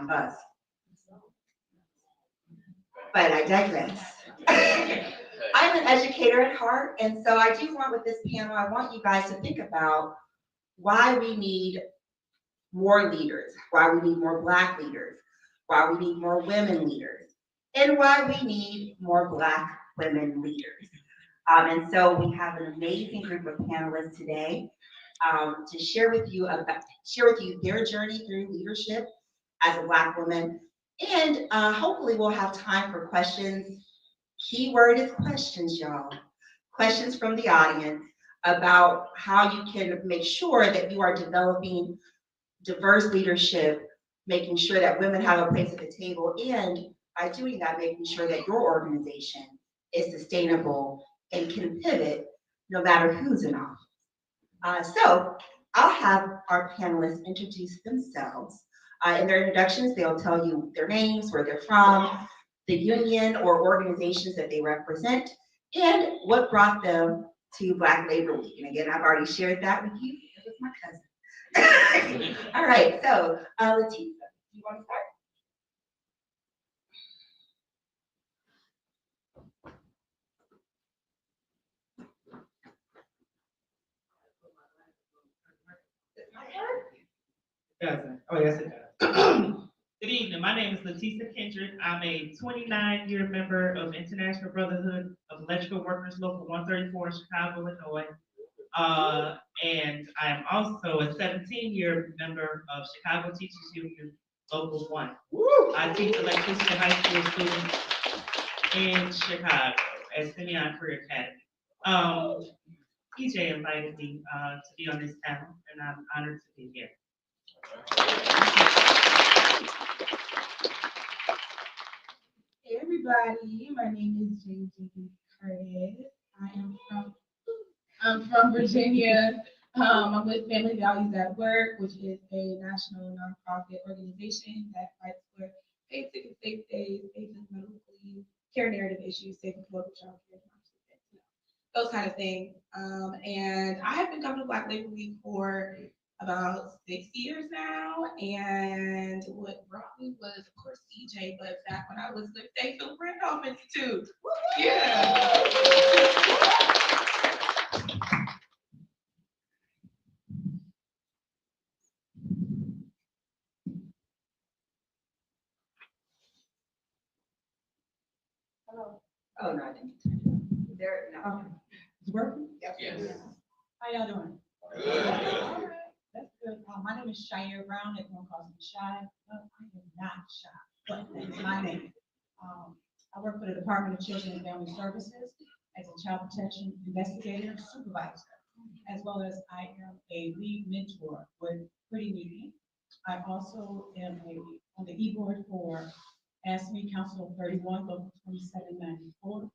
bus. But I digress. I'm an educator at heart, and so I do want with this panel, I want you guys to think about why we need more leaders, why we need more Black leaders, why we need more women leaders, and why we need more Black women leaders. And so we have an amazing group of panelists today to share with you their journey through leadership as a Black woman, and hopefully we'll have time for questions. Key word is questions, y'all. Questions from the audience about how you can make sure that you are developing diverse leadership, making sure that women have a place at the table, and by doing that, making sure that your organization is sustainable and can pivot no matter who's in office. So I'll have our panelists introduce themselves. In their introductions, they'll tell you their names, where they're from, the union or organizations that they represent, and what brought them to Black Labor Week. And again, I've already shared that with you. It was my cousin. All right, so Leticia, do you want to start? Doesn't. Oh, yes, it does. Good evening. My name is Leticia Kendrick. I'm a 29-year member of International Brotherhood of Electrical Workers Local 134 in Chicago, Illinois. And I am also a 17-year member of Chicago Teachers Union Local 1. I teach electricity to high school students in Chicago at Simeon Career Academy. EJ invited me to be on this panel, and I'm honored to be here. Hey everybody, my name is Jane Curtis. I'm from Virginia. I'm with Family Values at Work, which is a national nonprofit organization that fights for paid sick and safe days, paid medical leave, care narrative issues, safe and affordable child care, those kind of things. And I have been coming to Black Labor Week for about 6 years now, and what brought me was, of course, EJ, but back when I was with Dayfield Randolph Institute. Yeah. Hello. Oh, no, I didn't. There, no. It's working? Yep. Yes. How y'all doing? Good. All right, that's good. My name is Shire Brown. Everyone calls me Shy. No, I am not shy, but that's my name. I work for the Department of Children and Family Services as a child protection investigator supervisor, as well as I am a lead mentor with Pretty Meeting. I also am on the e-board for Ask Me Council 31, Local 2794. And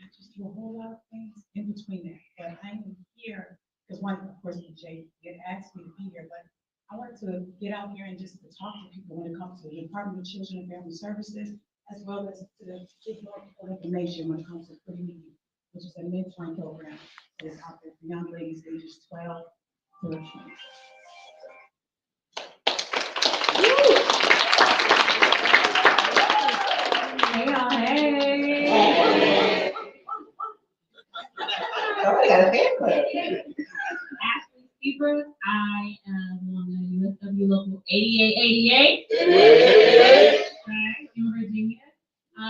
I just do a whole lot of things in between that. But I am here because one, of course, Jay did ask me to be here, but I wanted to get out here and just to talk to people when it comes to the Department of Children and Family Services, as well as to get more information when it comes to Pretty Meeting, which is a mentoring program that is out there for young ladies ages 12 to 20. Hey y'all, hey. Somebody got a fan club. Ashley Seabrook. I am on the USW Local 8888. In Virginia. I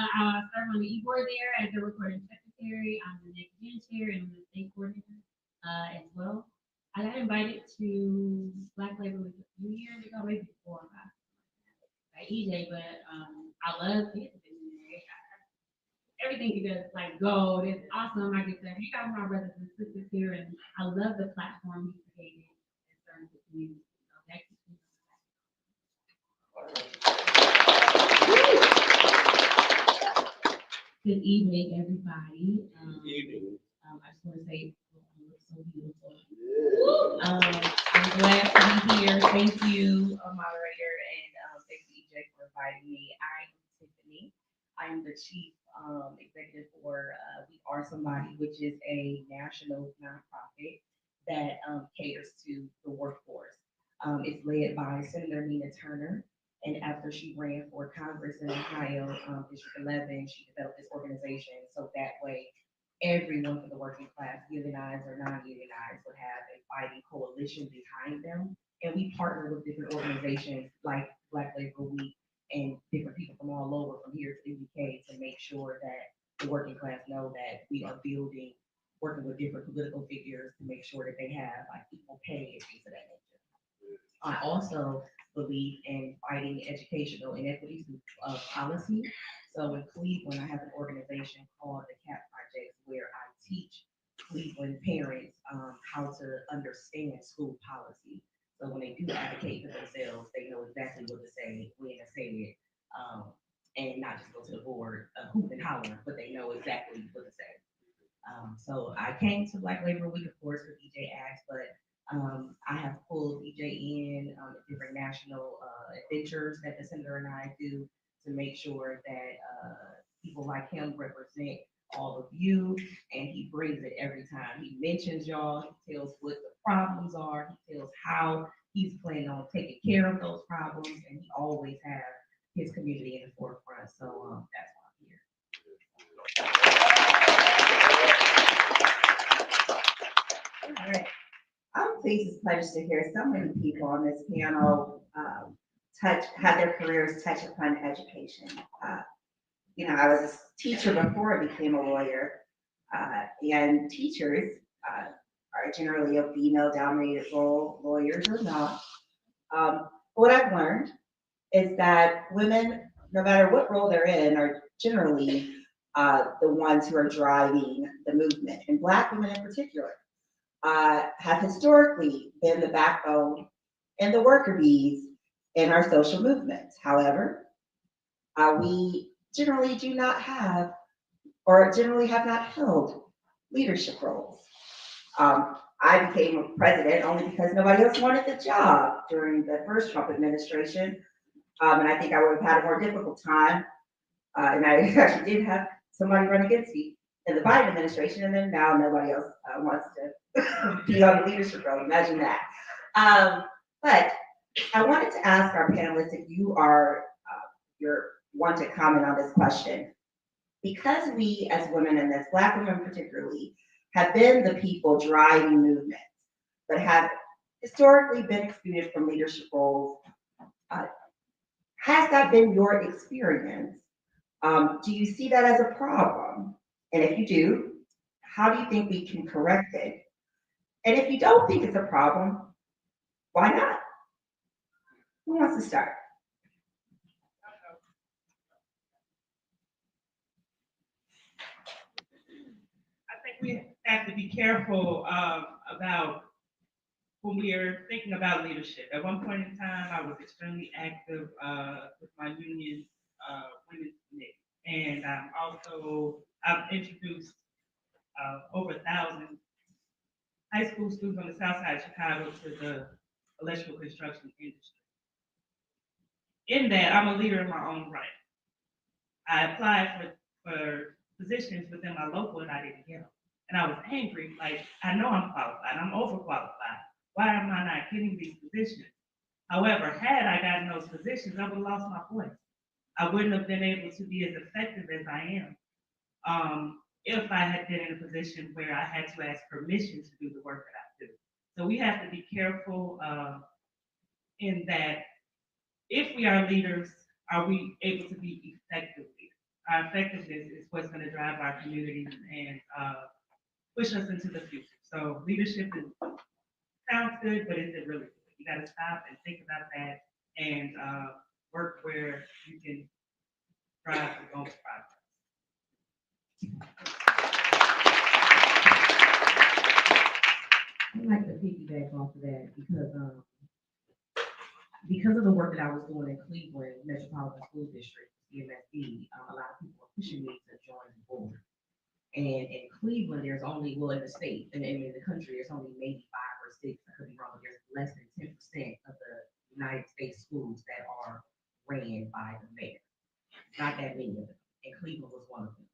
serve on the e-board there as the recording secretary. I'm the next gen chair and I'm the state coordinator as well. I got invited to Black Labor Week a few years ago, maybe 4 or 5, by EJ, but I love it. Everything you does like gold. It's awesome. I get to hang out with my brothers and sisters here, and I love the platform he created in terms of community. So thank you. Good evening, everybody. I just want to say, you look so beautiful. I'm glad to be here. Thank you, moderator, and thank you, EJ, for inviting me. I am Tiffany. I am the chief executive for We Are Somebody, which is a national nonprofit that caters to the workforce. It's led by Senator Nina Turner, And after she ran for Congress in Ohio, District 11, she developed this organization so that way everyone from the working class, unionized or non-unionized, would have a fighting coalition behind them. And we partner with different organizations like Black Labor Week and different people from all over, from here to the UK, to make sure that the working class know that we are building, working with different political figures to make sure that they have like equal pay and things of that nature. I also believe in fighting educational inequities through policy. So in Cleveland, I have an organization called the CAP Project where I teach Cleveland parents how to understand school policy. So when they do advocate for themselves, they know exactly what to say, when to say it, and not just go to the board, hoop and holler, but they know exactly what to say. So I came to Black Labor Week, of course, with EJ Acts, but I have pulled EJ in different national adventures that the senator and I do to make sure that people like him represent all of you, and he brings it every time. He mentions y'all, he tells what the problems are, he tells how he's planning on taking care of those problems, and he always has his community in the forefront. So that's why I'm here. All right. I'm pleased as pleasure to hear so many people on this panel have their careers touch upon education. I was a teacher before I became a lawyer, and teachers are generally a female-dominated role, lawyers are not. What I've learned is that women, no matter what role they're in, are generally the ones who are driving the movement, and Black women in particular. Have historically been the backbone and the worker bees in our social movements. However, we generally do not have, or generally have not held, leadership roles. I became a president only because nobody else wanted the job during the first Trump administration, and I think I would have had a more difficult time. And I actually did have somebody run against me in the Biden administration, and then now nobody else wants to be on the leadership role. Imagine that. But I wanted to ask our panelists if you want to comment on this question. Because we as women, and as Black women particularly, have been the people driving movements, but have historically been excluded from leadership roles, has that been your experience? Do you see that as a problem? And if you do, how do you think we can correct it? And if you don't think it's a problem, why not? Who wants to start? I think we have to be careful about when we are thinking about leadership. At one point in time, I was extremely active with my union women's committee, and I've introduced over 1,000 high school students on the south side of Chicago to the electrical construction industry. In that, I'm a leader in my own right. I applied for positions within my local and I didn't get them. And I was angry, like, I know I'm qualified, I'm overqualified. Why am I not getting these positions? However, had I gotten those positions, I would have lost my voice. I wouldn't have been able to be as effective as I am if I had been in a position where I had to ask permission to do the work that I do. So we have to be careful in that if we are leaders, are we able to be effective leaders? Our effectiveness is what's going to drive our communities and push us into the future. So leadership sounds good, but is it really good? You got to stop and think about that and work where you can drive the most progress. I'd like to piggyback off of that because of the work that I was doing in Cleveland Metropolitan School District, CMSD, a lot of people were pushing me to join the board. And in Cleveland, there's only, well, in the state, and in the country, there's only maybe 5 or 6, I could be wrong, there's less than 10% of the United States schools that are ran by the mayor. Not that many of them, and Cleveland was one of them.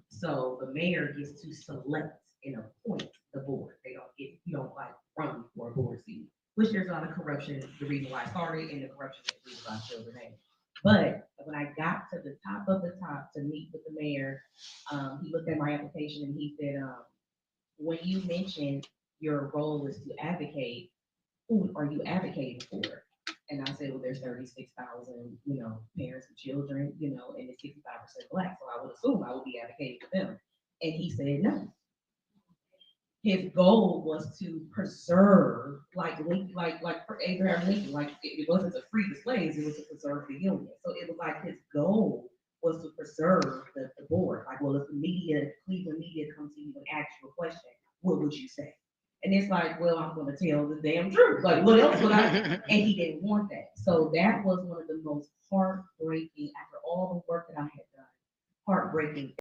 So the mayor gets to select and appoint the board. You don't like run for a board seat. which there's a lot of corruption, the reason why I started, and the corruption is the reason why I still remain. But when I got to the top of the top to meet with the mayor, he looked at my application and he said, when you mentioned your role is to advocate, who are you advocating for? And I said, well, there's 36,000, parents and children, and it's 65% Black, so I would assume I would be advocating for them. And he said, no. His goal was to preserve, like for Abraham Lincoln, like it wasn't to free the slaves, it was to preserve the union. So it was like his goal was to preserve the board. Like, well, if the Cleveland media comes to you and asks you a question, what would you say? And it's like, well, I'm going to tell the damn truth. Like, what else would I? And he didn't want that. So that was one of the most heartbreaking, after all the work that I had done, heartbreaking